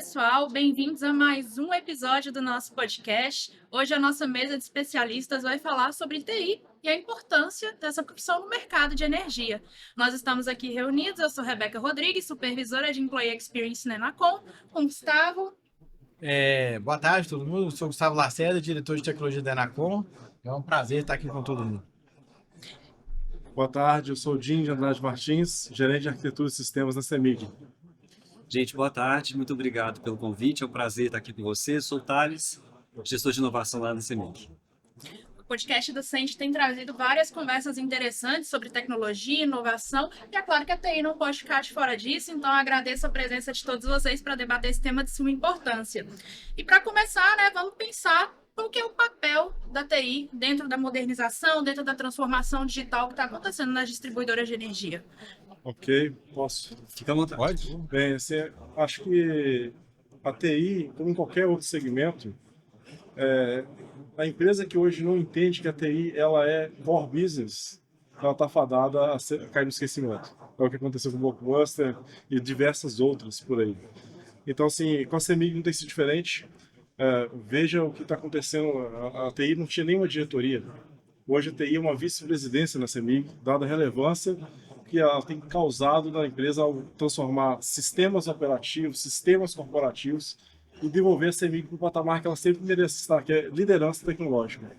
pessoal, bem-vindos a mais um episódio do nosso podcast. Hoje a nossa mesa de especialistas vai falar sobre TI e a importância dessa profissão no mercado de energia. Nós estamos aqui reunidos, eu sou Rebeca Rodrigues, supervisora de Employee Experience na Enacom, com Gustavo. Boa tarde, todo mundo. Eu sou Gustavo Lacerda, diretor de tecnologia da Enacom. É um prazer estar aqui com todo mundo. Boa tarde, eu sou o Jim de Andrade Martins, gerente de arquitetura e sistemas na CEMIG. Gente, boa tarde, muito obrigado pelo convite, é um prazer estar aqui com você. Sou o Thales, gestor de inovação lá na CEMIG. O podcast do Sente tem trazido várias conversas interessantes sobre tecnologia, inovação, e é claro que a TI não pode ficar de fora disso, então eu agradeço a presença de todos vocês para debater esse tema de suma importância. E para começar, vamos pensar qual que é o papel da TI dentro da modernização, dentro da transformação digital que está acontecendo nas distribuidoras de energia. Ok, posso? Fica à vontade. Pode? Bem, acho que a TI, como em qualquer outro segmento, a empresa que hoje não entende que a TI ela é core business, ela está fadada a cair no esquecimento. É o que aconteceu com o Blockbuster e diversas outras por aí. Então, assim, com a CEMIG não tem sido diferente. Veja o que está acontecendo. A TI não tinha nenhuma diretoria. Hoje a TI é uma vice-presidência na CEMIG, dada a relevância que ela tem causado na empresa ao transformar sistemas operativos, sistemas corporativos e devolver a CEMIG para o patamar que ela sempre merece estar, que é liderança tecnológica.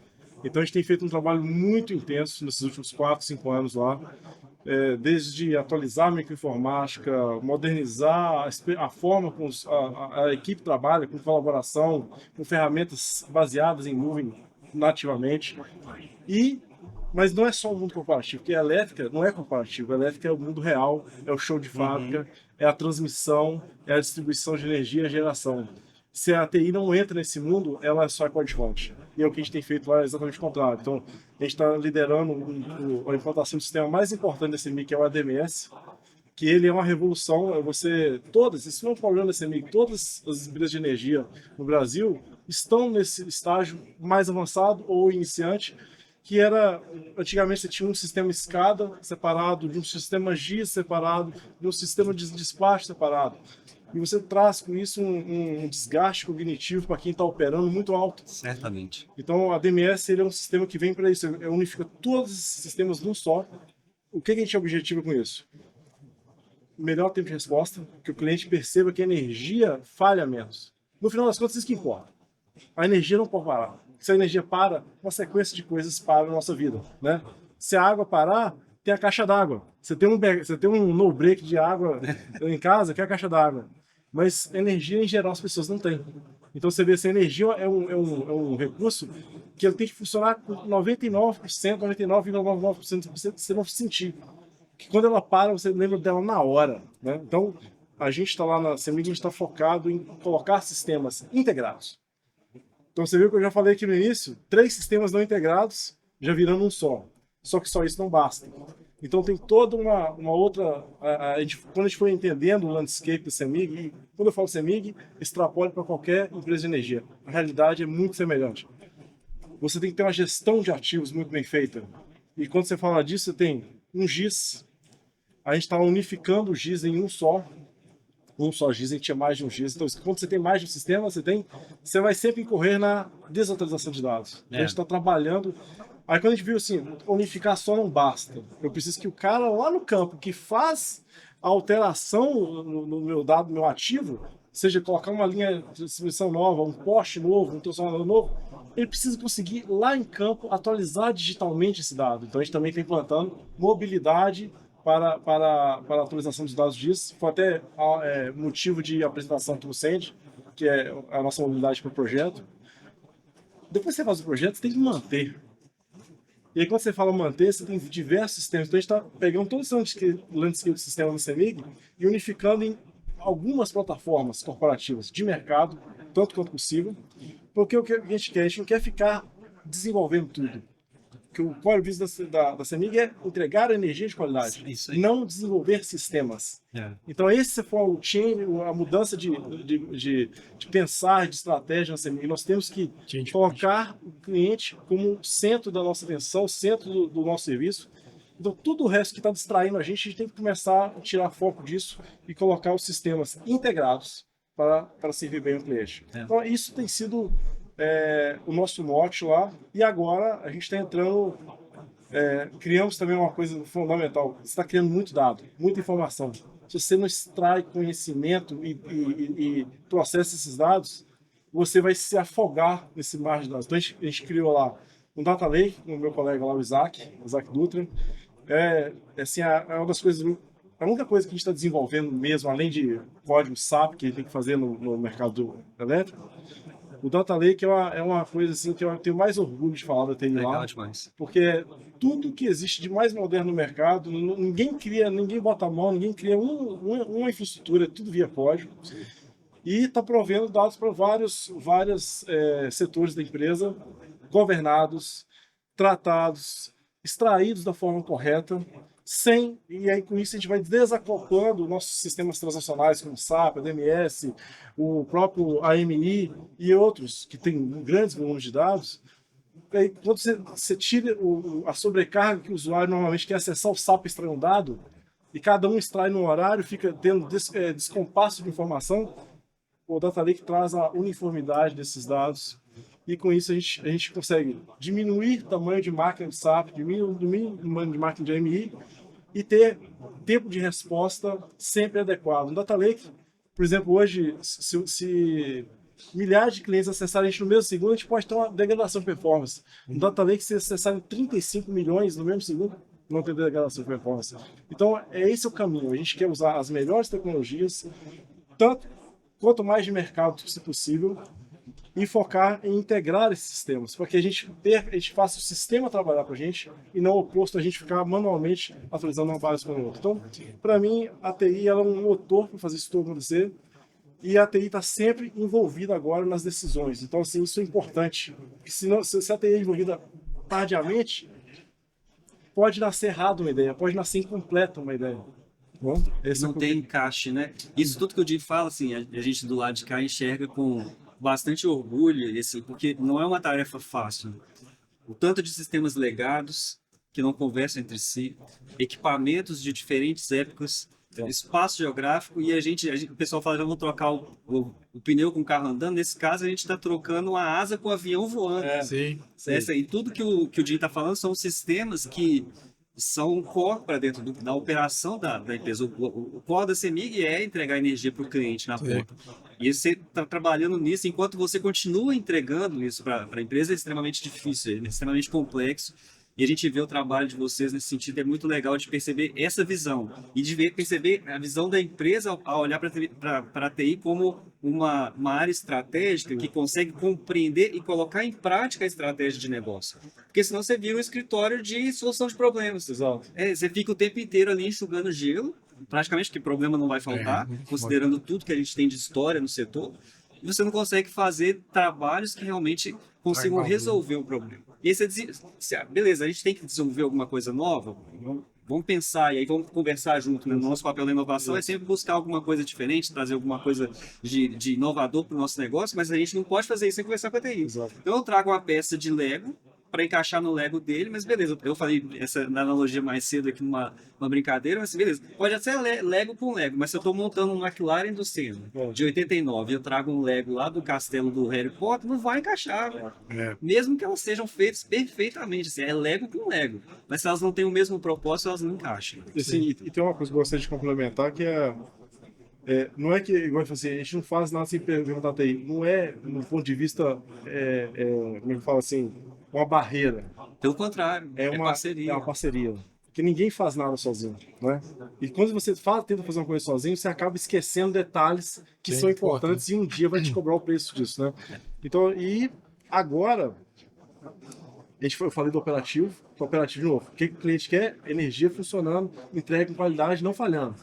Então a gente tem feito um trabalho muito intenso nesses últimos 4, 5 anos lá, desde atualizar a microinformática, modernizar a forma como a equipe trabalha, com colaboração, com ferramentas baseadas em nuvem nativamente. Mas não é só o mundo corporativo, porque a elétrica não é corporativa, a elétrica é o mundo real, é o show de fábrica, é a transmissão, é a distribuição de energia e a geração. Se a TI não entra nesse mundo, ela só é coadjuvante. E é o que a gente tem feito lá, exatamente o contrário. Então, a gente está liderando a implantação do sistema mais importante da CEMIG, que é o ADMS, que ele é uma revolução. Isso não é um problema da CEMIG, todas as empresas de energia no Brasil estão nesse estágio mais avançado ou iniciante, que era, antigamente você tinha um sistema SCADA separado, de um sistema GIS separado, de um sistema de despacho separado. E você traz com isso um desgaste cognitivo para quem está operando muito alto. Certamente. Então, a DMS ele é um sistema que vem para isso, unifica todos esses sistemas num só. O que a gente objetiva com isso? Melhor tempo de resposta, que o cliente perceba que a energia falha menos. No final das contas, isso que importa. A energia não pode parar. Se a energia para, uma sequência de coisas para na nossa vida, né? Se a água parar, tem a caixa d'água. Você tem um no-break de água em casa, que é a caixa d'água. Mas energia, em geral, as pessoas não têm. Então, você vê, essa energia é um recurso que ele tem que funcionar com 99%, 99,99% você não sentir. Que quando ela para, você lembra dela na hora, né? Então, a gente está lá na CEMIG, a gente está focado em colocar sistemas integrados. Então você viu que eu já falei aqui no início, 3 sistemas não integrados já virando um só. Só que só isso não basta. Então tem toda uma outra... quando a gente foi entendendo o landscape do CEMIG, e quando eu falo CEMIG, extrapole para qualquer empresa de energia. A realidade é muito semelhante. Você tem que ter uma gestão de ativos muito bem feita. E quando você fala disso, você tem um GIS. A gente está unificando o GIS em um só GIS, a gente tinha mais de um GIS. Então, quando você tem mais de um sistema, você vai sempre incorrer na desatualização de dados. A gente está trabalhando. Aí, quando a gente viu assim, unificar só não basta. Eu preciso que o cara lá no campo que faz a alteração no meu dado, no meu ativo, seja colocar uma linha de distribuição nova, um poste novo, um transformador novo, ele precisa conseguir lá em campo atualizar digitalmente esse dado. Então, a gente também está implantando mobilidade para a atualização dos dados disso. Foi até motivo de apresentação do Sente, que é a nossa mobilidade para o projeto. Depois que você faz o projeto, você tem que manter. E aí, quando você fala manter, você tem diversos sistemas. Então, a gente está pegando todo esse landscape do sistema do CEMIG e unificando em algumas plataformas corporativas de mercado, tanto quanto possível, porque o que a gente quer? A gente não quer ficar desenvolvendo tudo. Que o core business da CEMIG é entregar energia de qualidade, não desenvolver sistemas. Então, esse foi o change, a mudança de pensar, de estratégia na CEMIG. Nós temos que colocar o cliente como centro da nossa atenção, centro do nosso serviço. Então, tudo o resto que está distraindo a gente tem que começar a tirar foco disso e colocar os sistemas integrados para servir bem o cliente. Então, isso tem sido o nosso mote lá, e agora a gente está entrando, criamos também uma coisa fundamental, você está criando muito dado, muita informação. Se você não extrai conhecimento e processa esses dados, você vai se afogar nesse mar de dados. Então, a gente criou lá um Data Lake, com o meu colega lá, o Isaac Dutra. Assim, é uma das coisas, a única coisa que a gente está desenvolvendo mesmo, além de código SAP, que a gente tem que fazer no mercado elétrico, o Data Lake é uma coisa assim, que eu tenho mais orgulho de falar da TI lá. Legal demais. Porque tudo que existe de mais moderno no mercado, ninguém bota a mão, ninguém cria uma infraestrutura, tudo via código. Sim. E está provendo dados para vários setores da empresa, governados, tratados, extraídos da forma correta, e aí com isso a gente vai desacoplando nossos sistemas transacionais como o SAP, a DMS, o próprio AMI e outros que têm grandes volumes de dados. Aí, quando você tira a sobrecarga que o usuário normalmente quer acessar o SAP extrair um dado, e cada um extrai no horário, fica tendo descompasso de informação, o Data Lake traz a uniformidade desses dados, e com isso a gente consegue diminuir o tamanho de máquina de SAP, diminuir o tamanho de máquina de AMI, e ter tempo de resposta sempre adequado. No Data Lake, por exemplo, hoje, se milhares de clientes acessarem a gente no mesmo segundo, a gente pode ter uma degradação de performance. No Data Lake, se acessarem 35 milhões no mesmo segundo, não tem degradação de performance. Então, esse é o caminho. A gente quer usar as melhores tecnologias, quanto mais de mercado possível, e focar em integrar esses sistemas, para que a gente faça o sistema trabalhar para a gente e não o oposto, a gente ficar manualmente atualizando uma base para o outro. Então, para mim, a TI ela é um motor para fazer isso tudo acontecer, e a TI está sempre envolvida agora nas decisões. Então, assim, isso é importante. Porque se a TI é envolvida tardiamente, pode nascer errado uma ideia, pode nascer incompleta uma ideia. Bom, não tem encaixe, né? Isso tudo que o Di fala, assim, a gente do lado de cá enxerga com bastante orgulho, porque não é uma tarefa fácil. O tanto de sistemas legados que não conversam entre si, equipamentos de diferentes épocas, espaço geográfico, e o pessoal fala, já vou trocar o pneu com o carro andando. Nesse caso, a gente está trocando a asa com o avião voando. Sim. E tudo que o Di está falando são sistemas que são core para dentro da operação da empresa. O core da CEMIG é entregar energia para o cliente na ponta. E você está trabalhando nisso, enquanto você continua entregando isso para a empresa, é extremamente difícil, é extremamente complexo. E a gente vê o trabalho de vocês nesse sentido, é muito legal de perceber essa visão. E de perceber a visão da empresa ao olhar para a TI como uma área estratégica que consegue compreender e colocar em prática a estratégia de negócio. Porque senão você vira um escritório de solução de problemas. Exato. Você fica o tempo inteiro ali enxugando gelo, praticamente, que problema não vai faltar, considerando tudo que a gente tem de história no setor. E você não consegue fazer trabalhos que realmente consigam resolver o problema. E aí você diz, beleza, a gente tem que desenvolver alguma coisa nova, vamos pensar, e aí vamos conversar junto. Né? O nosso papel na inovação é sempre buscar alguma coisa diferente, trazer alguma coisa de inovador para o nosso negócio, mas a gente não pode fazer isso sem conversar com a TI. Exato. Então eu trago uma peça de Lego para encaixar no Lego dele, mas beleza, eu falei essa analogia mais cedo aqui numa brincadeira, mas beleza, pode ser Lego com Lego, mas se eu estou montando um McLaren do Senna, de 89, eu trago um Lego lá do castelo do Harry Potter, não vai encaixar, mesmo que elas sejam feitas perfeitamente, assim, é Lego com Lego, mas se elas não têm o mesmo propósito, elas não encaixam. Assim, e tem uma coisa que eu gostaria de complementar, que não é que, igual eu falei assim, a gente não faz nada sem perguntar até aí. Não é, no ponto de vista, como eu falo assim, uma barreira. Pelo contrário, é parceria. É uma parceria. Porque ninguém faz nada sozinho, né? E quando você tenta fazer uma coisa sozinho, você acaba esquecendo detalhes que são importantes e um dia vai te cobrar o preço disso, né? Então, e agora, eu falei do operativo de novo. O que o cliente quer? Energia funcionando, entrega com qualidade, não falhando.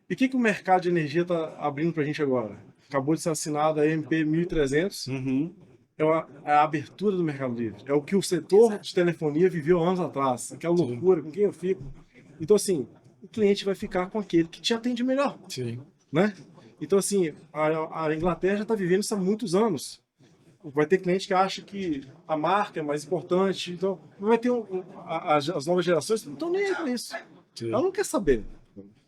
E o que o mercado de energia está abrindo para a gente agora? Acabou de ser assinada a MP 1300. É a abertura do mercado livre. É o que o setor de telefonia viveu anos atrás. Aquela loucura, com quem eu fico. Então, assim, o cliente vai ficar com aquele que te atende melhor. Sim. Né? Então, assim, a Inglaterra já está vivendo isso há muitos anos. Vai ter cliente que acha que a marca é mais importante. Então, vai ter as novas gerações que não estão nem aí com isso. Ela não quer saber.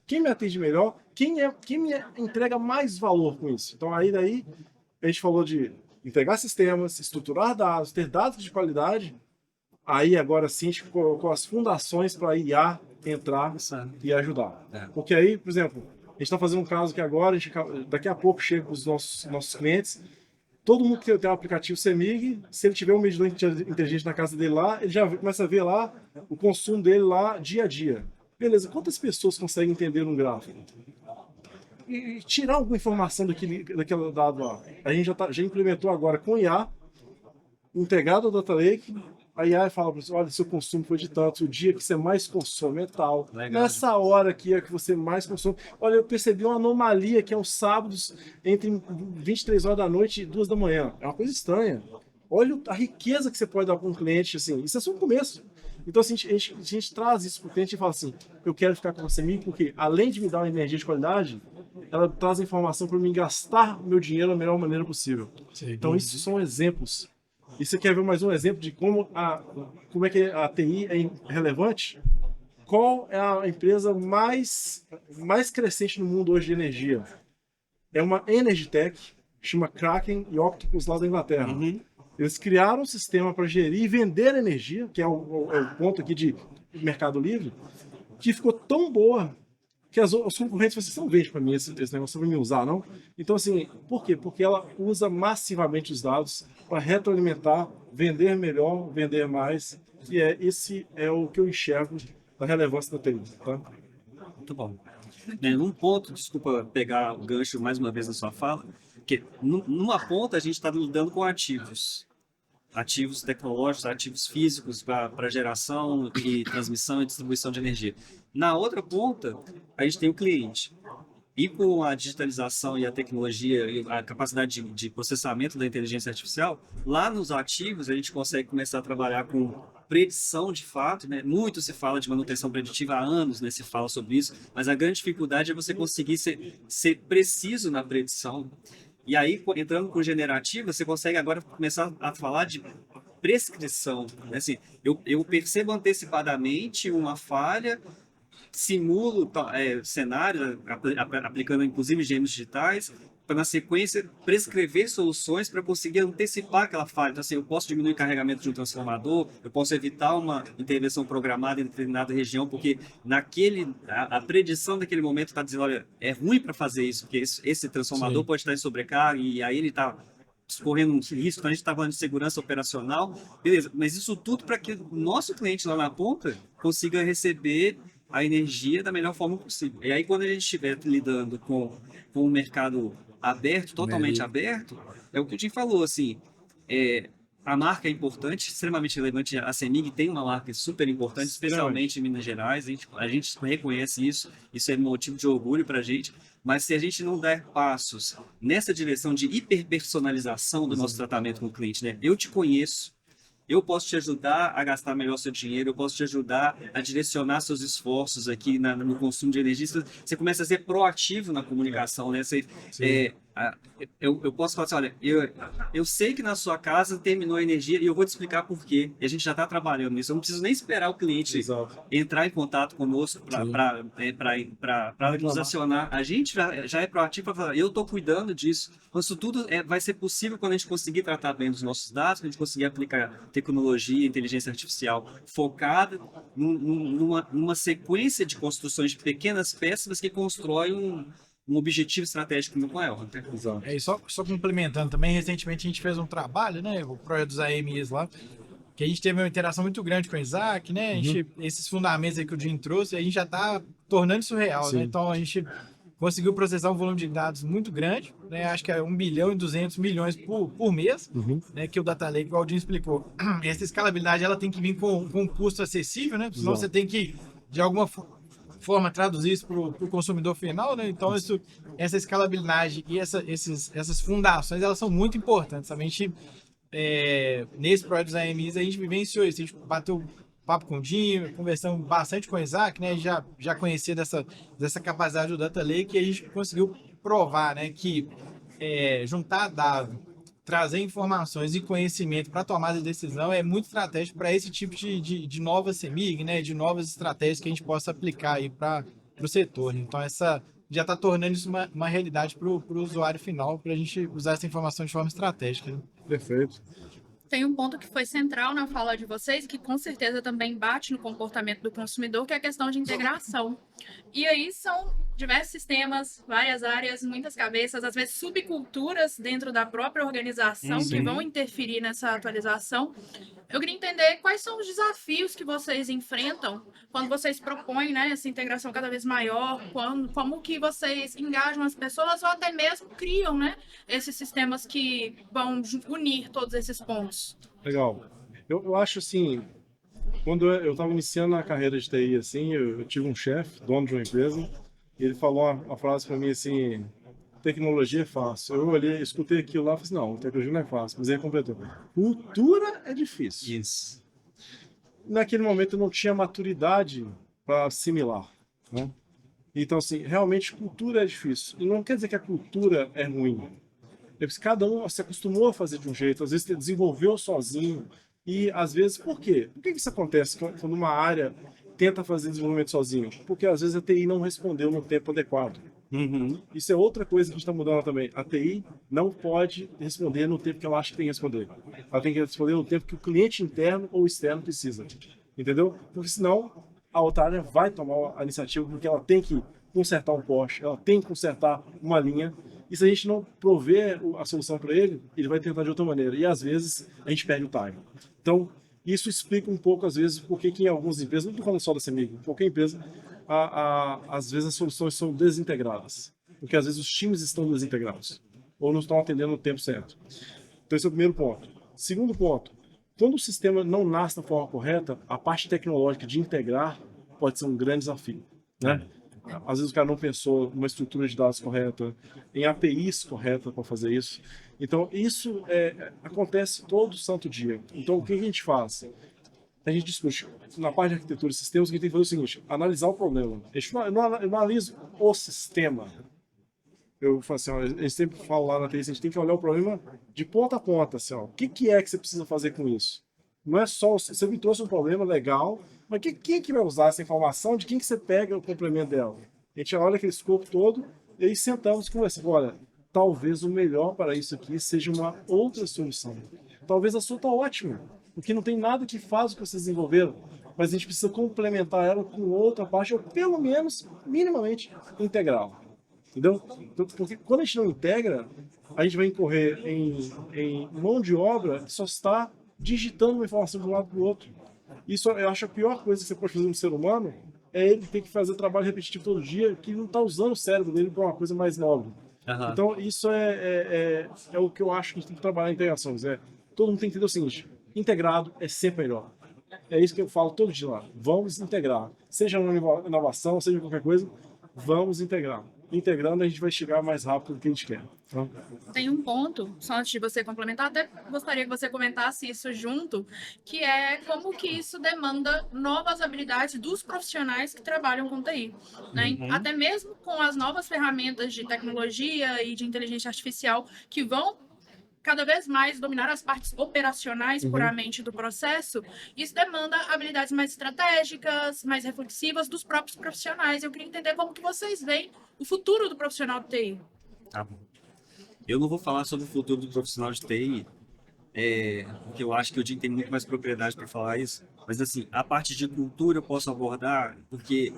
quem me atende melhor, quem me entrega mais valor com isso. Então aí daí a gente falou de entregar sistemas, estruturar dados, ter dados de qualidade. Aí agora sim a gente colocou as fundações para a IA entrar e ajudar. Porque aí, por exemplo, a gente está fazendo um caso que agora, daqui a pouco chega para os nossos clientes, todo mundo que tem um aplicativo CEMIG, se ele tiver um medidor inteligente na casa dele lá, ele já começa a ver lá o consumo dele lá dia a dia. Beleza, quantas pessoas conseguem entender um gráfico? E tirar alguma informação daquele dado lá. A gente já implementou agora com IA, integrado ao Data Lake. A IA fala para você, olha, seu consumo foi de tanto, o dia que você mais consome é tal. Legal. Nessa hora aqui é que você mais consome. Olha, eu percebi uma anomalia que é os sábados entre 23 horas da noite e 2 da manhã. É uma coisa estranha. Olha a riqueza que você pode dar para um cliente, assim. Isso é só um começo. Então, assim, a gente traz isso para o cliente e fala assim, eu quero ficar com você, porque além de me dar uma energia de qualidade, ela traz a informação para mim gastar meu dinheiro da melhor maneira possível. Sim. Então, isso são exemplos. E você quer ver mais um exemplo de como é que a TI é relevante? Qual é a empresa mais crescente no mundo hoje de energia? É uma Energy Tech, chama Kraken e Octopus lá da Inglaterra. Eles criaram um sistema para gerir e vender energia, que é o ponto aqui de Mercado Livre, que ficou tão boa que os concorrentes falaram assim, não vende para mim esse negócio, não vai me usar, não? Então, assim, por quê? Porque ela usa massivamente os dados para retroalimentar, vender melhor, vender mais, e esse é o que eu enxergo da relevância da TI, tá? Muito bom. Num ponto, desculpa pegar o gancho mais uma vez na sua fala, que numa ponta a gente está lidando com ativos tecnológicos, ativos físicos para geração e transmissão e distribuição de energia. Na outra ponta, a gente tem o cliente. E com a digitalização e a tecnologia e a capacidade de processamento da inteligência artificial, lá nos ativos a gente consegue começar a trabalhar com predição de fato, né? Muito se fala de manutenção preditiva há anos, né? Se fala sobre isso, mas a grande dificuldade é você conseguir ser preciso na predição. E aí, entrando com generativa, você consegue agora começar a falar de prescrição. Assim, eu percebo antecipadamente uma falha, simulo cenários, aplicando inclusive gêmeos digitais, para na sequência prescrever soluções para conseguir antecipar aquela falha. Então, assim, eu posso diminuir o carregamento de um transformador, eu posso evitar uma intervenção programada em determinada região, porque a predição daquele momento está dizendo, olha, é ruim para fazer isso, porque esse transformador pode estar em sobrecarga e aí ele está escorrendo um risco. Então a gente está falando de segurança operacional, beleza, mas isso tudo para que o nosso cliente lá na ponta consiga receber a energia da melhor forma possível. E aí, quando a gente estiver lidando com um mercado aberto, totalmente aberto, é o que o Jim falou, assim, a marca é importante, extremamente relevante. A CEMIG tem uma marca super importante, especialmente em Minas Gerais. A gente reconhece isso é motivo de orgulho para a gente. Mas se a gente não der passos nessa direção de hiperpersonalização do nosso tratamento com o cliente, né? Eu te conheço, eu posso te ajudar a gastar melhor seu dinheiro, eu posso te ajudar a direcionar seus esforços aqui no consumo de energia. Você começa a ser proativo na comunicação, né? Eu posso falar assim, olha, eu sei que na sua casa terminou a energia e eu vou te explicar por quê. E a gente já está trabalhando nisso. Eu não preciso nem esperar o cliente entrar em contato conosco para nos acionar. A gente já é proativo para falar, eu estou cuidando disso. Então, isso tudo vai ser possível quando a gente conseguir tratar bem dos nossos dados, quando a gente conseguir aplicar tecnologia, inteligência artificial focada numa sequência de construções de pequenas peças, mas que constrói um objetivo estratégico muito maior. Né? Exato. E só complementando também, recentemente a gente fez um trabalho, né, o projeto dos AMIs lá, que a gente teve uma interação muito grande com o Isaac, né, esses fundamentos aí que o Jim trouxe, a gente já está tornando isso real, né, então a gente conseguiu processar um volume de dados muito grande, né, acho que é 1 bilhão e 200 milhões por mês, né, que o Data Lake, igual o Jim explicou. Essa escalabilidade, ela tem que vir com um custo acessível, né, senão você tem que, de alguma forma, traduzir isso para o consumidor final, né? Então, essa escalabilidade e essas fundações, elas são muito importantes. A gente, nesse projeto dos AMIs, a gente vivenciou isso. A gente bateu papo com o Jim, conversamos bastante com o Isaac, né? Já conhecia dessa capacidade do Data Lake, e a gente conseguiu provar, né, que juntar dados, trazer informações e conhecimento para tomada de decisão é muito estratégico para esse tipo de nova CEMIG, né, de novas estratégias que a gente possa aplicar aí para o setor, né? Então, essa já está tornando isso uma realidade para o usuário final, para a gente usar essa informação de forma estratégica, né? Perfeito. Tem um ponto que foi central na fala de vocês, que com certeza também bate no comportamento do consumidor, que é a questão de integração. E aí são diversos sistemas, várias áreas, muitas cabeças, às vezes subculturas dentro da própria organização que vão interferir nessa atualização. Eu queria entender quais são os desafios que vocês enfrentam quando vocês propõem, né, essa integração cada vez maior, como que vocês engajam as pessoas ou até mesmo criam, né, esses sistemas que vão unir todos esses pontos. Legal. Eu acho assim, quando eu estava iniciando a carreira de TI, assim, eu tive um chefe, dono de uma empresa, e ele falou uma frase para mim assim: tecnologia é fácil. Eu olhei, escutei aquilo lá e falei assim: não, tecnologia não é fácil. Mas ele completou: cultura é difícil. Isso. Naquele momento eu não tinha maturidade para assimilar, né? Então, assim, realmente cultura é difícil. E não quer dizer que a cultura é ruim. Cada um se acostumou a fazer de um jeito, às vezes desenvolveu sozinho. E às vezes, por quê? Por que isso acontece quando uma área tenta fazer desenvolvimento sozinho? Porque às vezes a TI não respondeu no tempo adequado. Isso é outra coisa que a gente está mudando também. A TI não pode responder no tempo que ela acha que tem que responder. Ela tem que responder no tempo que o cliente interno ou externo precisa. Entendeu? Porque senão a outra área vai tomar a iniciativa, porque ela tem que consertar um poste, ela tem que consertar uma linha. E se a gente não prover a solução para ele, ele vai tentar de outra maneira. E às vezes a gente perde o time. Então, isso explica um pouco, às vezes, por que em algumas empresas, não estou falando só da CEMIG, em qualquer empresa, às vezes as soluções são desintegradas. Porque às vezes os times estão desintegrados. Ou não estão atendendo no tempo certo. Então, esse é o primeiro ponto. Segundo ponto, quando o sistema não nasce da forma correta, a parte tecnológica de integrar pode ser um grande desafio, né? Às vezes o cara não pensou numa estrutura de dados correta, em APIs corretas para fazer isso. Então, isso acontece todo santo dia. Então, o que a gente faz? A gente discute, na parte de arquitetura de sistemas, a gente tem que fazer o seguinte: analisar o problema. Eu não analiso o sistema. Eu falo assim, ó, eu sempre falo lá na TI, a gente tem que olhar o problema de ponta a ponta. Assim, ó, o que é que você precisa fazer com isso? Não é só, você me trouxe um problema legal, mas quem é que vai usar essa informação? De quem que você pega o complemento dela? A gente olha aquele escopo todo e aí sentamos e conversamos. Olha, talvez o melhor para isso aqui seja uma outra solução. Talvez a sua está ótima, porque não tem nada que faz o que vocês desenvolveram, mas a gente precisa complementar ela com outra parte, ou pelo menos, minimamente, integrá-la. Entendeu? Porque quando a gente não integra, a gente vai incorrer em mão de obra que só está digitando uma informação de um lado para o outro. Isso eu acho a pior coisa que você pode fazer no ser humano, é ele ter que fazer trabalho repetitivo todo dia, que não está usando o cérebro dele para uma coisa mais nova. Então, isso é o que eu acho que a gente tem que trabalhar em integrações. Todo mundo tem que entender o seguinte: integrado é sempre melhor. É isso que eu falo todo dia lá. Vamos integrar. Seja uma inovação, seja qualquer coisa, vamos integrar. Integrando, a gente vai chegar mais rápido do que a gente quer. Tem um ponto, só antes de você complementar, até gostaria que você comentasse isso junto, que é como que isso demanda novas habilidades dos profissionais que trabalham com TI. Né? Até mesmo com as novas ferramentas de tecnologia e de inteligência artificial que vão cada vez mais dominar as partes operacionais puramente do processo, isso demanda habilidades mais estratégicas, mais reflexivas dos próprios profissionais. Eu queria entender como que vocês veem o futuro do profissional de TI. Tá bom. Eu não vou falar sobre o futuro do profissional de TI, porque eu acho que o Jim tem muito mais propriedade para falar isso, mas assim, a parte de cultura eu posso abordar, porque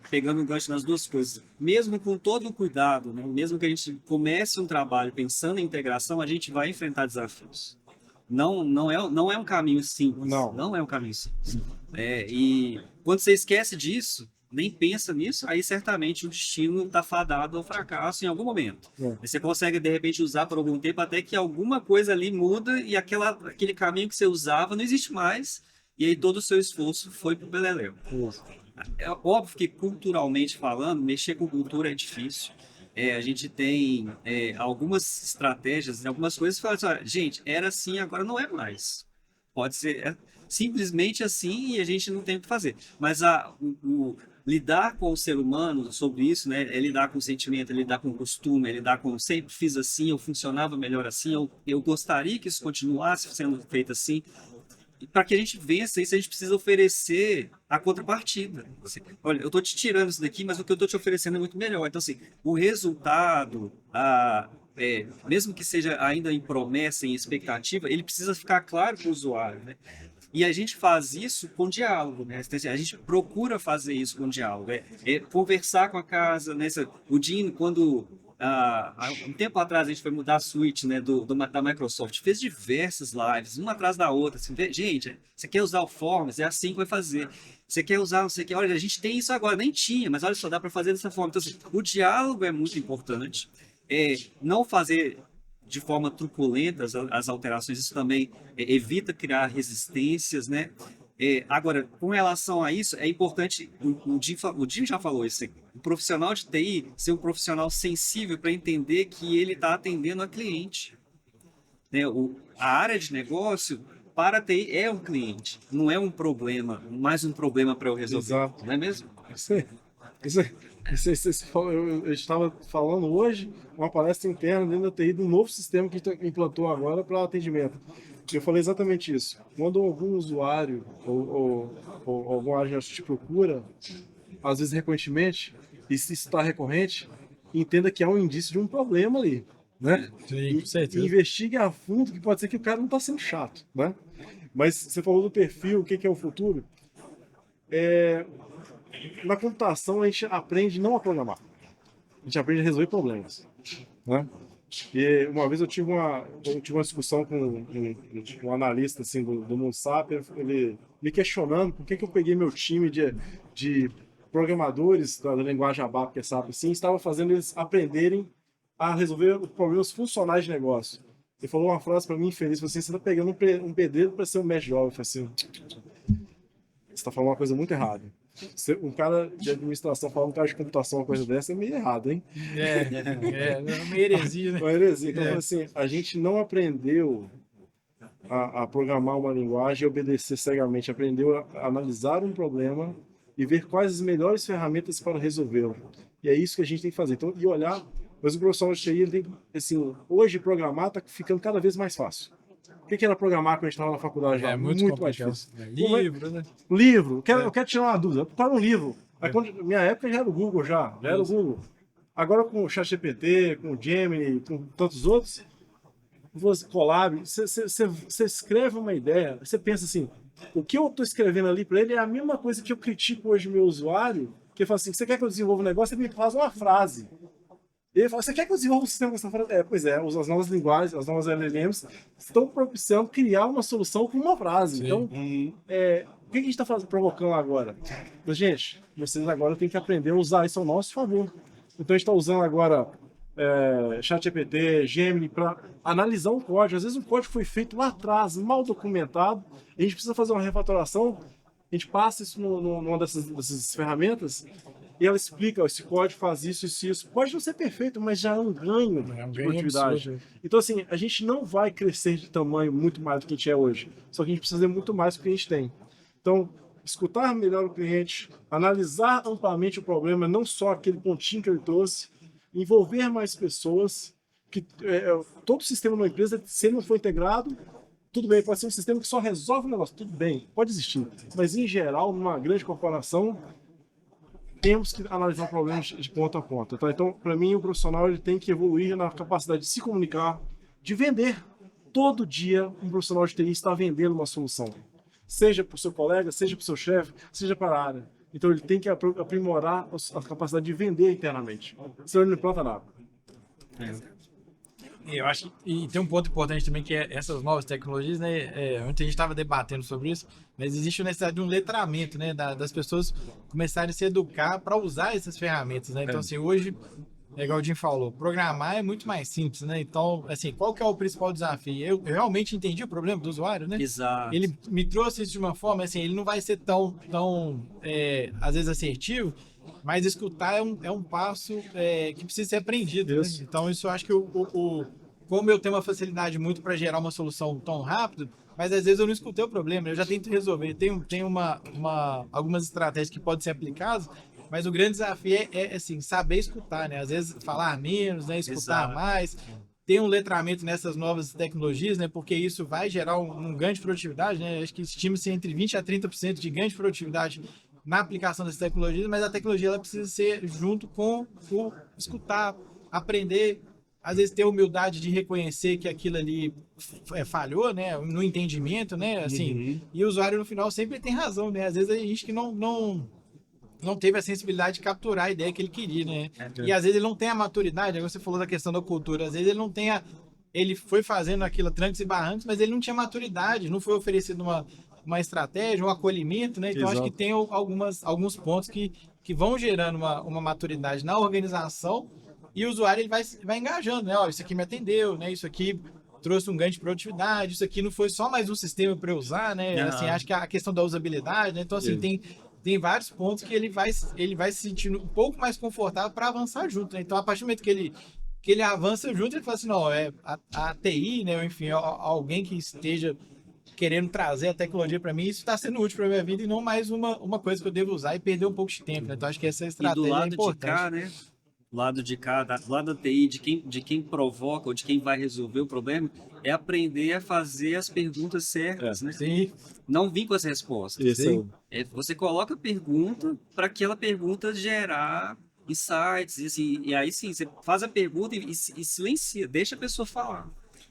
pegando um gancho nas duas coisas, mesmo com todo o cuidado, né, mesmo que a gente comece um trabalho pensando em integração, a gente vai enfrentar desafios. Não é um caminho simples. Não é um caminho simples. E quando você esquece disso, nem pensa nisso, aí certamente o destino está fadado ao fracasso em algum momento. Você consegue, de repente, usar por algum tempo até que alguma coisa ali muda e aquele caminho que você usava não existe mais, e aí todo o seu esforço foi para o beleléu. É óbvio que, culturalmente falando, mexer com cultura é difícil. A gente tem algumas estratégias, algumas coisas que falam assim: olha, gente, era assim, agora não é mais. Pode ser simplesmente assim e a gente não tem o que fazer. Mas lidar com o ser humano sobre isso, né, é lidar com o sentimento, é lidar com o costume, é lidar com sempre fiz assim, eu funcionava melhor assim, eu gostaria que isso continuasse sendo feito assim. para que a gente vença isso, a gente precisa oferecer a contrapartida. Assim, olha, eu estou te tirando isso daqui, mas o que eu estou te oferecendo é muito melhor. Então, assim, o resultado, mesmo que seja ainda em promessa, em expectativa, ele precisa ficar claro para o usuário, né? E a gente faz isso com diálogo, né? A gente procura fazer isso com diálogo, conversar com a casa, né? O Jim, quando há um tempo atrás a gente foi mudar a suíte, né, da Microsoft, fez diversas lives, uma atrás da outra, assim, gente, você quer usar o Forms, é assim que vai fazer. Você quer usar, não sei o que, olha, a gente tem isso agora, nem tinha, mas olha só, dá para fazer dessa forma. Então, assim, o diálogo é muito importante, não fazer de forma truculenta as alterações, isso também evita criar resistências, né? Agora, com relação a isso, é importante, o Jim já falou isso, o profissional de TI ser um profissional sensível para entender que ele está atendendo a cliente. Né? A área de negócio, para a TI, é um cliente, não é um problema, mais um problema para eu resolver. Exato. Não é mesmo? Eu estava falando hoje uma palestra interna dentro da TI do novo sistema que implantou agora para atendimento. Eu falei exatamente isso. Quando algum usuário ou algum agente te procura, às vezes recorrentemente, e se está recorrente, entenda que há um indício de um problema ali, né? Sim, com certeza. E investigue a fundo, que pode ser que o cara não está sendo chato, né? Mas você falou do perfil, o que é o futuro? Na computação a gente aprende não a programar, a gente aprende a resolver problemas, né? E uma vez eu tive uma discussão com um analista assim, do mundo SAP, ele me questionando por que eu peguei meu time de programadores da linguagem ABAP, que é SAP, assim, estava fazendo eles aprenderem a resolver os problemas funcionais de negócio. Ele falou uma frase para mim infeliz, assim, você está pegando um pedreiro para ser um mestre de obra. Eu falei assim, você está falando uma coisa muito errada. Um cara de administração falando um cara de computação, uma coisa dessa, é meio errado, hein? É uma heresia, né? Uma heresia. Então, assim, a gente não aprendeu a programar uma linguagem e obedecer cegamente. Aprendeu a analisar um problema e ver quais as melhores ferramentas para resolvê-lo. E é isso que a gente tem que fazer. Então, e olhar, mas o profissional de TI, ele tem, assim, hoje programar está ficando cada vez mais fácil. O que era programar quando a gente estava na faculdade? É muito mais complicado. difícil. Livro, né? Livro. Eu quero tirar uma dúvida. Para um livro. Aí, minha época já era o Google, já era o Google. Agora com o ChatGPT, com o Gemini, com tantos outros, você Colab, você escreve uma ideia, você pensa assim, o que eu estou escrevendo ali para ele é a mesma coisa que eu critico hoje meu usuário, que ele fala assim, você quer que eu desenvolva um negócio? Ele me faz uma frase. Ele fala, você quer que eu desenvolva um sistema com essa frase? Pois é, as novas linguagens, as novas LLMs estão propiciando criar uma solução com uma frase. Sim. Então, o que a gente está provocando agora? Mas, gente, vocês agora têm que aprender a usar isso ao nosso favor. Então, a gente está usando agora ChatGPT, Gemini, para analisar um código. Às vezes, um código foi feito lá atrás, mal documentado, e a gente precisa fazer uma refatoração, a gente passa isso numa dessas ferramentas, e ela explica, esse código faz isso, isso, isso. Pode não ser perfeito, mas já é um ganho de produtividade. Absurdo. Então, assim, a gente não vai crescer de tamanho muito mais do que a gente é hoje. Só que a gente precisa fazer muito mais do que a gente tem. Então, escutar melhor o cliente, analisar amplamente o problema, não só aquele pontinho que ele trouxe, envolver mais pessoas, que todo sistema de uma empresa, se ele não for integrado, tudo bem, pode ser um sistema que só resolve o negócio, tudo bem, pode existir. Mas, em geral, numa grande corporação, temos que analisar problemas de ponta a ponta. Tá? Então, para mim, o profissional ele tem que evoluir na capacidade de se comunicar, de vender. Todo dia, um profissional de TI está vendendo uma solução. Seja para o seu colega, seja para o seu chefe, seja para a área. Então, ele tem que aprimorar a capacidade de vender internamente. Senão, ele não planta nada. Eu acho que tem um ponto importante também, que é essas novas tecnologias, né? Ontem a gente estava debatendo sobre isso, mas existe a necessidade de um letramento, né? Das pessoas começarem a se educar para usar essas ferramentas, né? Então, assim, hoje, igual o Jim falou, programar é muito mais simples, né? Então, assim, qual que é o principal desafio? Eu realmente entendi o problema do usuário, né? Exato. Ele me trouxe isso de uma forma, assim, ele não vai ser tão às vezes, assertivo, mas escutar é um passo que precisa ser aprendido, né? Então, isso eu acho que como eu tenho uma facilidade muito para gerar uma solução tão rápido, mas às vezes eu não escutei o problema, eu já tento resolver. Tem algumas estratégias que podem ser aplicadas, mas o grande desafio assim, saber escutar, né? Às vezes falar menos, né? Escutar mais. ter um letramento nessas novas tecnologias, né? Porque isso vai gerar um ganho de produtividade, né? Acho que estima-se entre 20 a 30% de ganho de produtividade na aplicação dessas tecnologias, mas a tecnologia ela precisa ser junto com o escutar, aprender, às vezes ter humildade de reconhecer que aquilo ali falhou, né? No entendimento, né? Assim, e o usuário no final sempre tem razão, né? Às vezes a gente que não teve a sensibilidade de capturar a ideia que ele queria, né? E às vezes ele não tem a maturidade, aí você falou da questão da cultura, às vezes ele não tem ele foi fazendo aquilo a trancos e barrancos, mas ele não tinha maturidade, não foi oferecido uma estratégia, um acolhimento, né? Então acho que tem alguns pontos que vão gerando uma maturidade na organização e o usuário ele vai engajando, né? Ó, isso aqui me atendeu, né? Isso aqui trouxe um ganho de produtividade, isso aqui não foi só mais um sistema para eu usar, né? Assim, acho que a questão da usabilidade, né? Então assim, tem vários pontos que ele vai se sentindo um pouco mais confortável para avançar junto, né? Então, a partir do momento que ele avança junto, ele fala assim, não, a TI, né? Ou, enfim, alguém que esteja querendo trazer a tecnologia para mim, isso está sendo útil para minha vida e não mais uma coisa que eu devo usar e perder um pouco de tempo, né? Então, acho que essa estratégia do lado é importante. de cá, né? Do lado de cá, do lado da TI, de quem provoca ou de quem vai resolver o problema, é aprender a fazer as perguntas certas, né? Sim. Não vir com as respostas. Sim. Você coloca a pergunta para aquela pergunta gerar insights, e, assim, e aí sim, você faz a pergunta e silencia, deixa a pessoa falar.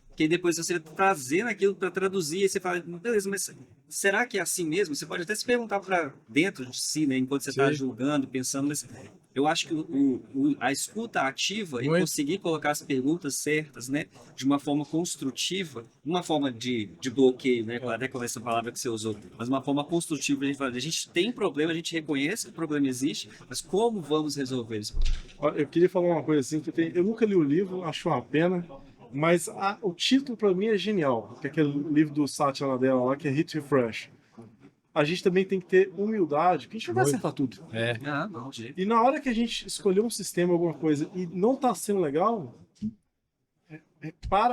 Porque depois você está trazendo aquilo para traduzir, e você fala, beleza, mas será que é assim mesmo? Você pode até se perguntar para dentro de si, né, enquanto você está julgando, pensando, mas eu acho que a escuta ativa e conseguir colocar as perguntas certas, né, de uma forma construtiva, uma forma de bloqueio, né, até com essa palavra que você usou, mas uma forma construtiva, a gente tem problema, a gente reconhece que o problema existe, mas como vamos resolver isso? Eu queria falar uma coisa assim, eu nunca li o livro, acho uma pena, mas o título para mim é genial, que é aquele livro do Satya Nadella lá, que é Hit Refresh. A gente também tem que ter humildade, que a gente não vai acertar tudo. E na hora que a gente escolheu um sistema, alguma coisa, e não está sendo legal,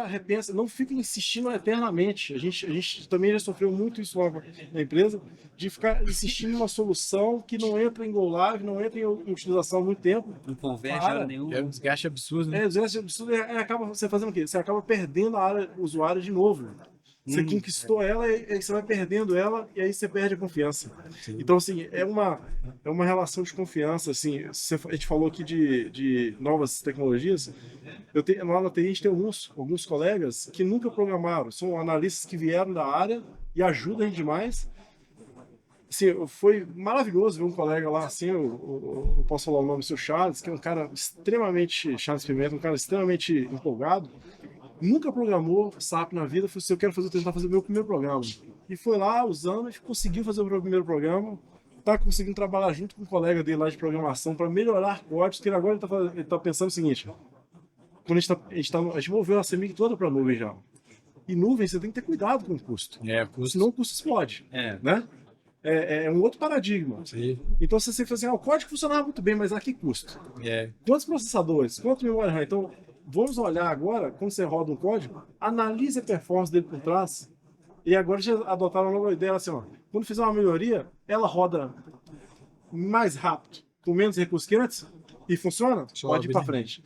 repensa, não fica insistindo eternamente. A gente também já sofreu muito isso lá na empresa, de ficar insistindo em uma solução que não entra em go live, não entra em utilização há muito tempo. Não converge hora nenhuma. É um desgaste absurdo, né? Desgaste absurdo, acaba você fazendo o quê? Você acaba perdendo a área usuária de novo. Você conquistou ela e aí você vai perdendo ela e aí você perde a confiança. Sim. Então, assim, é uma relação de confiança, assim. A gente falou aqui de novas tecnologias. Lá na TI a gente tem alguns colegas que nunca programaram. São analistas que vieram da área e ajudam a gente demais. Assim, foi maravilhoso ver um colega lá, assim, eu posso falar o nome do seu Charles, que é um cara extremamente, Charles Pimenta, um cara extremamente empolgado. Nunca programou SAP na vida, falou assim, eu quero tentar fazer o meu primeiro programa. E foi lá usando e conseguiu fazer o meu primeiro programa. Está conseguindo trabalhar junto com um colega dele lá de programação para melhorar códigos, que agora ele tá pensando o seguinte, quando a gente moveu a CEMIG toda para nuvem já. E nuvem você tem que ter cuidado com o custo. Senão o custo explode. Né? É um outro paradigma. Sim. Então você fala assim, o código funcionava muito bem, mas a que custo? Quantos processadores? Quanto memória RAM? Então, vamos olhar agora, quando você roda um código, analise a performance dele por trás. E agora já adotaram uma nova ideia, assim, ó, quando fizer uma melhoria, ela roda mais rápido, com menos recursos que antes, e funciona? Pode ir para frente.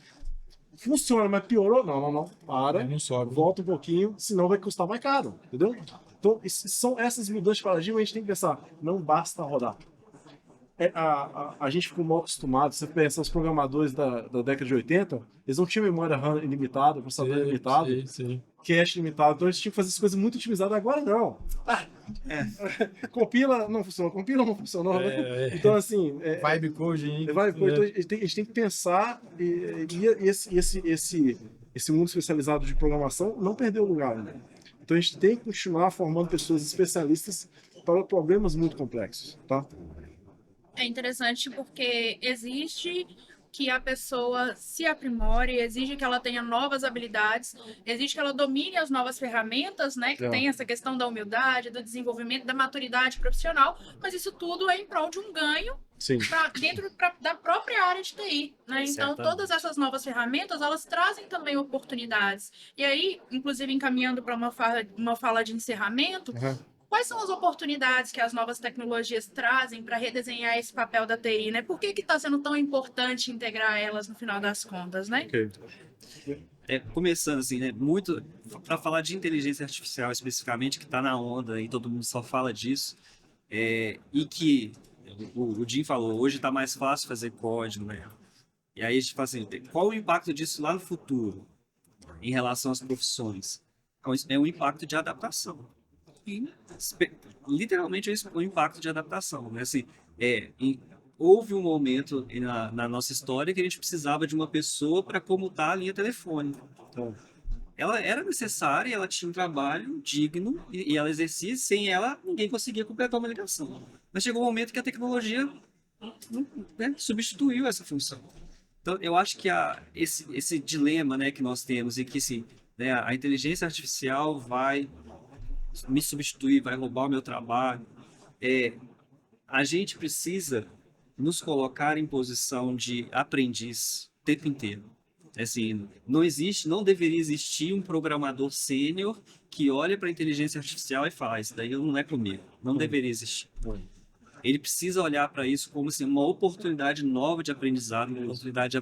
Funciona, mas piorou? Não. Para, não sobe. Volta um pouquinho, senão vai custar mais caro, entendeu? Então, são essas mudanças de paradigma, a gente tem que pensar, não basta rodar. A gente ficou mal acostumado, você pensa, os programadores da década de 80, eles não tinham memória RAM ilimitada, processador ilimitado, cache limitado, então eles tinham que fazer as coisas muito otimizadas, agora não. Compila, não funcionou. Então, assim... Vibe code, hein? Então, a gente tem que pensar esse mundo especializado de programação não perder o lugar, né? Então a gente tem que continuar formando pessoas especialistas para problemas muito complexos, tá? É interessante porque exige que a pessoa se aprimore, exige que ela tenha novas habilidades, exige que ela domine as novas ferramentas, né? Que tem essa questão da humildade, do desenvolvimento, da maturidade profissional, mas isso tudo é em prol de um ganho dentro da própria área de TI, né? Então, todas essas novas ferramentas, elas trazem também oportunidades. E aí, inclusive, encaminhando para uma fala de encerramento, quais são as oportunidades que as novas tecnologias trazem para redesenhar esse papel da TI, né? Por que está sendo tão importante integrar elas no final das contas, né? Ok. Começando assim, né, muito para falar de inteligência artificial especificamente, que está na onda e todo mundo só fala disso, e que o Jim falou, hoje está mais fácil fazer código, né? E aí a gente fala assim, qual o impacto disso lá no futuro, em relação às profissões? É um impacto de adaptação. E, literalmente, é um impacto de adaptação, né? Assim, houve um momento na nossa história que a gente precisava de uma pessoa para comutar a linha telefônica. Então, ela era necessária, ela tinha um trabalho digno e ela exercia, sem ela ninguém conseguia completar uma ligação. Mas chegou um momento que a tecnologia, né, substituiu essa função. Então, eu acho que esse dilema, né, que nós temos e que sim, né, a inteligência artificial vai me substituir, vai roubar o meu trabalho, a gente precisa nos colocar em posição de aprendiz o tempo inteiro. Assim, não deveria existir um programador sênior que olha para a inteligência artificial e fala, isso daí não é comigo. Não deveria existir. Ele precisa olhar para isso como assim, uma oportunidade nova de aprendizado, uma oportunidade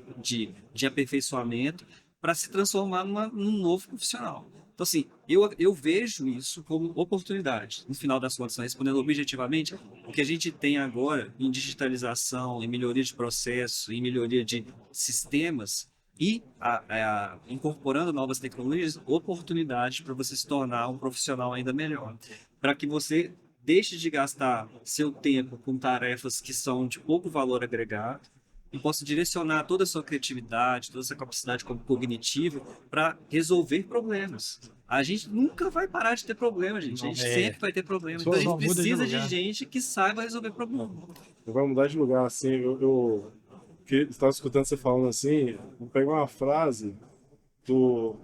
de aperfeiçoamento para se transformar num novo profissional. Então, assim, eu vejo isso como oportunidade. No final das contas, respondendo objetivamente, o que a gente tem agora em digitalização, em melhoria de processo, em melhoria de sistemas e incorporando novas tecnologias, oportunidade para você se tornar um profissional ainda melhor. Para que você deixe de gastar seu tempo com tarefas que são de pouco valor agregado e possa direcionar toda a sua criatividade, toda a sua capacidade cognitiva para resolver problemas. A gente nunca vai parar de ter problema, gente. A gente sempre vai ter problema. Então a gente precisa de gente que saiba resolver problemas. Vai mudar de lugar, assim. Eu estava escutando você falando assim, vou pegar uma frase do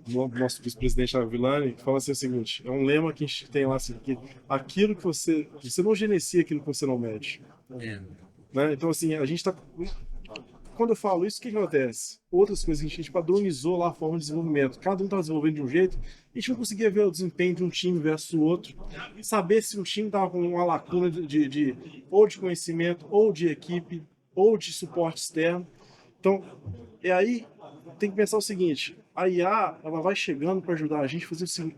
nosso vice-presidente Avilani, que fala assim o seguinte, é um lema que a gente tem lá assim, que aquilo que você não gerencia aquilo que você não mede. Né? Então, assim, a gente está... Quando eu falo isso, o que acontece? Outras coisas que a gente padronizou lá a forma de desenvolvimento. Cada um estava desenvolvendo de um jeito, a gente não conseguia ver o desempenho de um time versus o outro, saber se um time estava com uma lacuna ou de conhecimento, ou de equipe, ou de suporte externo. Então, aí tem que pensar o seguinte, a IA ela vai chegando para ajudar a gente a fazer o seguinte.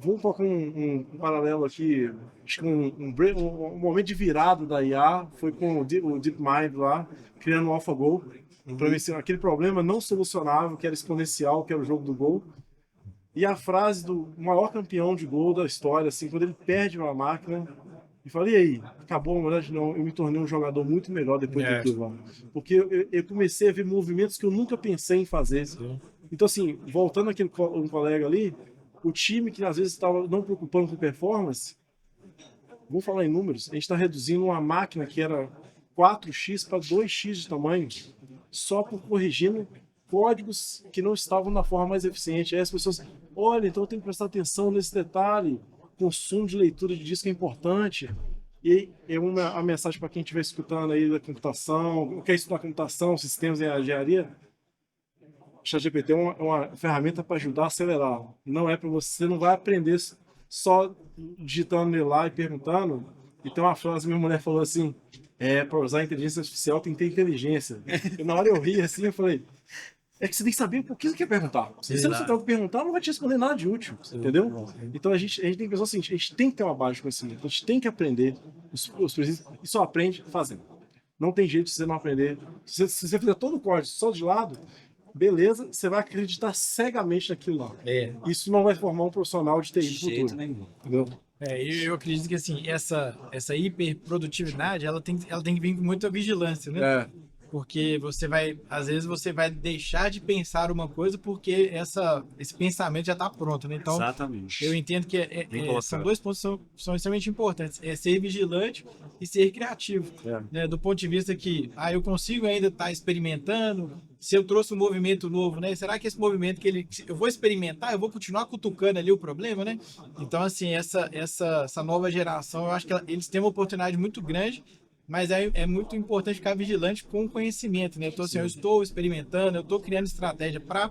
Vamos colocar um paralelo aqui, acho que um momento de virada da IA foi com o DeepMind lá, criando o AlphaGo, para ver se aquele problema não solucionável, que era exponencial, que era o jogo do Go. E a frase do maior campeão de Go da história, assim, quando ele perde uma máquina, e fala, e aí, acabou, na verdade não, eu me tornei um jogador muito melhor depois daquilo lá. Porque eu comecei a ver movimentos que eu nunca pensei em fazer. Então, assim, voltando àquele colega ali, o time que às vezes estava não preocupando com performance, vou falar em números, a gente está reduzindo uma máquina que era 4x para 2x de tamanho, só por corrigindo códigos que não estavam na forma mais eficiente. Aí as pessoas, olha, então eu tenho que prestar atenção nesse detalhe, consumo de leitura de disco é importante. E a mensagem para quem estiver escutando aí da computação, quer estudar computação, sistemas e engenharia, ChatGPT é uma ferramenta para ajudar a acelerar. Não é para você não vai aprender só digitando nele lá e perguntando. E tem uma frase que minha mulher falou assim, para usar a inteligência artificial tem que ter inteligência. E na hora eu ri assim, eu falei, é que você tem que saber por que você quer perguntar. Se você não sabe perguntar, não vai te responder nada de útil, entendeu? Então a gente tem que pensar o seguinte, a gente tem que ter uma base de conhecimento, a gente tem que aprender os princípios, e só aprende fazendo. Não tem jeito de você não aprender. Se você fizer todo o código só de lado, beleza, você vai acreditar cegamente naquilo lá. Isso não vai formar um profissional de TI no futuro. Entendeu? Eu acredito que assim, essa hiperprodutividade, ela tem que vir com muita vigilância, né? Porque às vezes você vai deixar de pensar uma coisa porque esse pensamento já está pronto, né? Então, exatamente. Eu entendo que são dois pontos que são extremamente importantes. É ser vigilante e ser criativo. Né? Do ponto de vista que eu consigo ainda estar experimentando, se eu trouxe um movimento novo, né? Será que esse movimento eu vou experimentar, eu vou continuar cutucando ali o problema, né? Então, assim, essa nova geração, eu acho que eles têm uma oportunidade muito grande, mas é muito importante ficar vigilante com o conhecimento, né? Então, assim, eu estou experimentando, eu estou criando estratégia para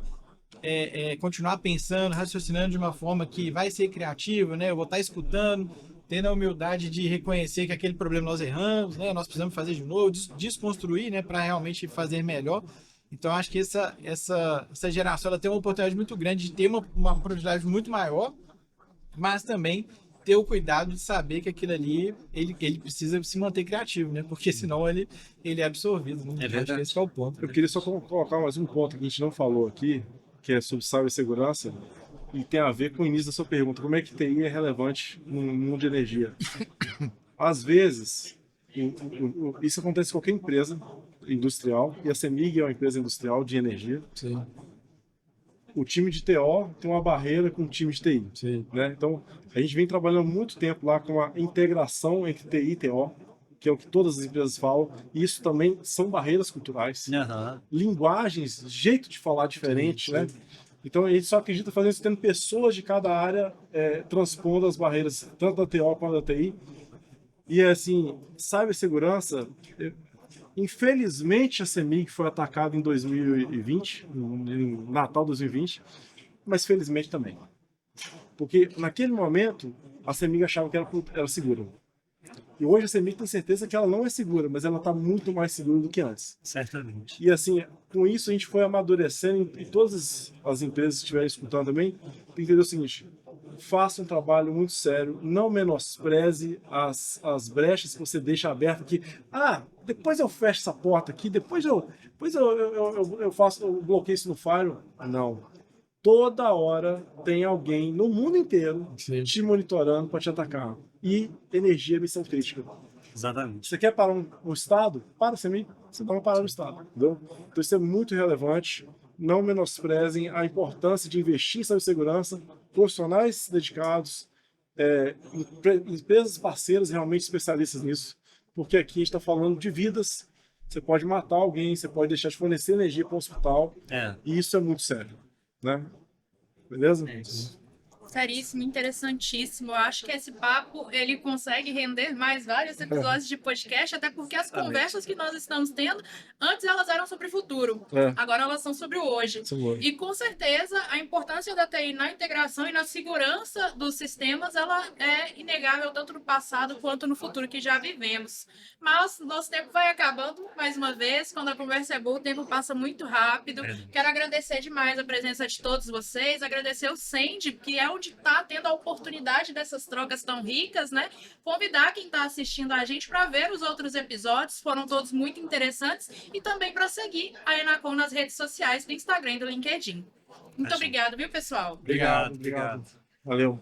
continuar pensando, raciocinando de uma forma que vai ser criativa, né? Eu vou estar escutando, tendo a humildade de reconhecer que aquele problema nós erramos, né? Nós precisamos fazer de novo, desconstruir, né? Para realmente fazer melhor. Então, acho que essa geração ela tem uma oportunidade muito grande de ter uma oportunidade muito maior, mas também ter o cuidado de saber que aquilo ali, ele precisa se manter criativo, né? Porque senão ele é absorvido, né? É verdade. Acho que esse é o ponto. Eu queria só colocar mais um ponto que a gente não falou aqui, que é sobre cibersegurança, e tem a ver com o início da sua pergunta, como é que TI é relevante no mundo de energia? Às vezes, isso acontece em qualquer empresa industrial, e a CEMIG é uma empresa industrial de energia. Sim, O time de TO tem uma barreira com o time de TI. sim. Né? Então, a gente vem trabalhando muito tempo lá com a integração entre TI e TO, que é o que todas as empresas falam, e isso também são barreiras culturais, Aham. linguagens, jeito de falar diferente, né? Então, a gente só acredita fazendo isso tendo pessoas de cada área transpondo as barreiras, tanto da TO quanto da TI. E, assim, cibersegurança, infelizmente a CEMIG foi atacada em 2020, em Natal 2020, mas felizmente também. Porque naquele momento a CEMIG achava que era segura. E hoje a CEMIG tem certeza que ela não é segura, mas ela está muito mais segura do que antes. Certamente. E assim, com isso a gente foi amadurecendo, e todas as empresas que estiverem escutando também, tem que entender o seguinte: faça um trabalho muito sério, não menospreze as brechas que você deixa abertas aqui. Depois eu fecho essa porta aqui, depois eu bloqueio isso no firewall. Não. Toda hora tem alguém no mundo inteiro Sim. te monitorando para te atacar. E energia é missão crítica. Exatamente. Você quer parar um estado? Para a CEMIG, você dá uma parada no estado. Entendeu? Então isso é muito relevante. Não menosprezem a importância de investir em cibersegurança, profissionais dedicados, empresas parceiras realmente especialistas nisso, porque aqui a gente está falando de vidas. Você pode matar alguém, você pode deixar de fornecer energia para o hospital, e isso é muito sério, né? Beleza? É isso. Seríssimo, interessantíssimo. Eu acho que esse papo ele consegue render mais vários episódios de podcast, até porque as conversas que nós estamos tendo, antes elas eram sobre o futuro, agora elas são sobre o hoje. E com certeza a importância da TI na integração e na segurança dos sistemas, ela é inegável tanto no passado quanto no futuro que já vivemos. Mas nosso tempo vai acabando mais uma vez. Quando a conversa é boa, o tempo passa muito rápido. Quero agradecer demais a presença de todos vocês, agradecer o Sandy, que é onde está tendo a oportunidade dessas trocas tão ricas, né? Convidar quem está assistindo a gente para ver os outros episódios, foram todos muito interessantes, e também para seguir a Enacom nas redes sociais, do Instagram e do LinkedIn. Muito obrigado, viu, pessoal? Obrigado. Valeu.